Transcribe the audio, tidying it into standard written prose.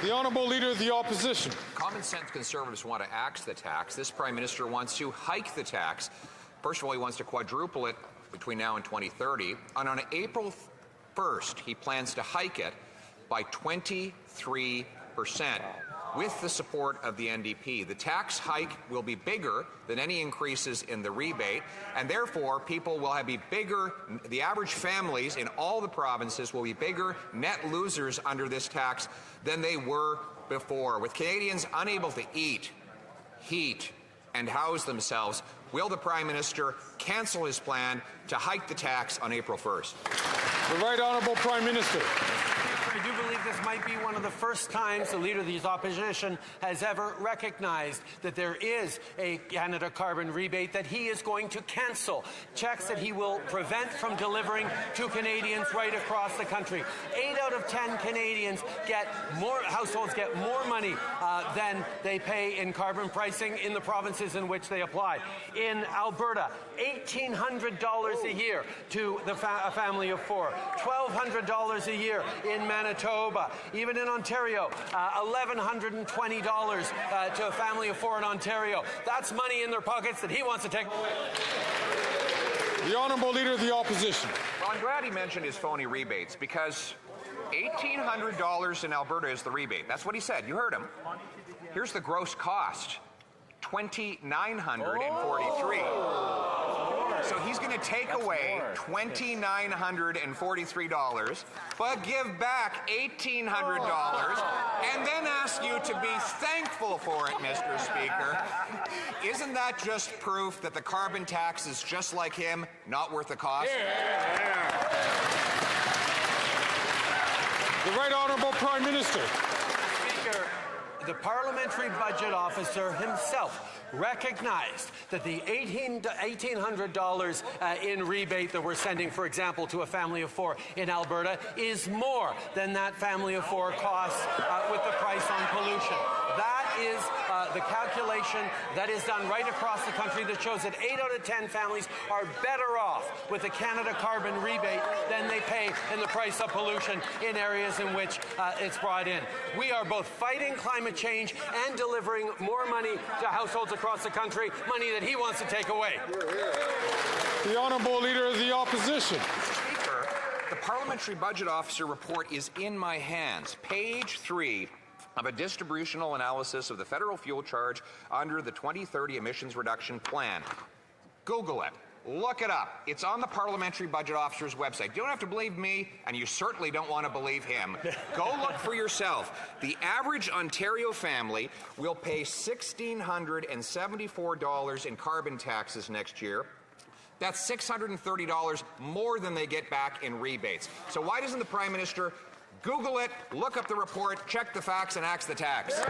The Honourable Leader of the Opposition. Common sense Conservatives want to axe the tax. This Prime Minister wants to hike the tax. First of all, he wants to quadruple it between now and 2030. And on April 1st, he plans to hike it by 23%. With the support of the NDP. The tax hike will be bigger than any increases in the rebate, and therefore people will be bigger, the average families in all the provinces will be bigger net losers under this tax than they were before. With Canadians unable to eat, heat, and house themselves, will the Prime Minister cancel his plan to hike the tax on April 1st? The Right Honourable Prime Minister. I do believe this might be one of the first times the Leader of the Opposition has ever recognized that there is a Canada carbon rebate that he is going to cancel. Checks that he will prevent from delivering to Canadians right across the country. 8 out of 10 Canadians households get more money than they pay in carbon pricing in the provinces in which they apply. In Alberta, $1,800 a year to a family of 4. $1,200 a year in Manitoba. Even in Ontario, $1,120 to a family of 4 in Ontario. That's money in their pockets that he wants to take away. The Honourable Leader of the Opposition. Well, I'm glad he mentioned his phony rebates, because $1,800 in Alberta is the rebate. That's what he said. You heard him. Here's the gross cost. $2,943. So he's going to take away $2,943, but give back $1,800, and then ask you to be thankful for it, Mr. Speaker. Isn't that just proof that the carbon tax is just like him, not worth the cost? The Right Honourable Prime Minister. Speaker, the Parliamentary Budget Officer himself recognized that the $1,800 in rebate that we're sending, for example, to a family of 4 in Alberta is more than that family of 4 costs with the price on pollution. That is the calculation that is done right across the country that shows that 8 out of 10 families are better off with the Canada carbon rebate than they pay in the price of pollution in areas in which it's brought in. We are both fighting climate change and delivering more money to households across the country, money that he wants to take away. The Honourable Leader of the Opposition. Speaker, the Parliamentary Budget Officer report is in my hands. Page 3 of a distributional analysis of the federal fuel charge under the 2030 emissions reduction plan. Google it. Look it up. It's on the Parliamentary Budget Officer's website. You don't have to believe me, and you certainly don't want to believe him. Go look for yourself. The average Ontario family will pay $1,674 in carbon taxes next year. That's $630 more than they get back in rebates. So why doesn't the Prime Minister Google it, look up the report, check the facts, and axe the tax?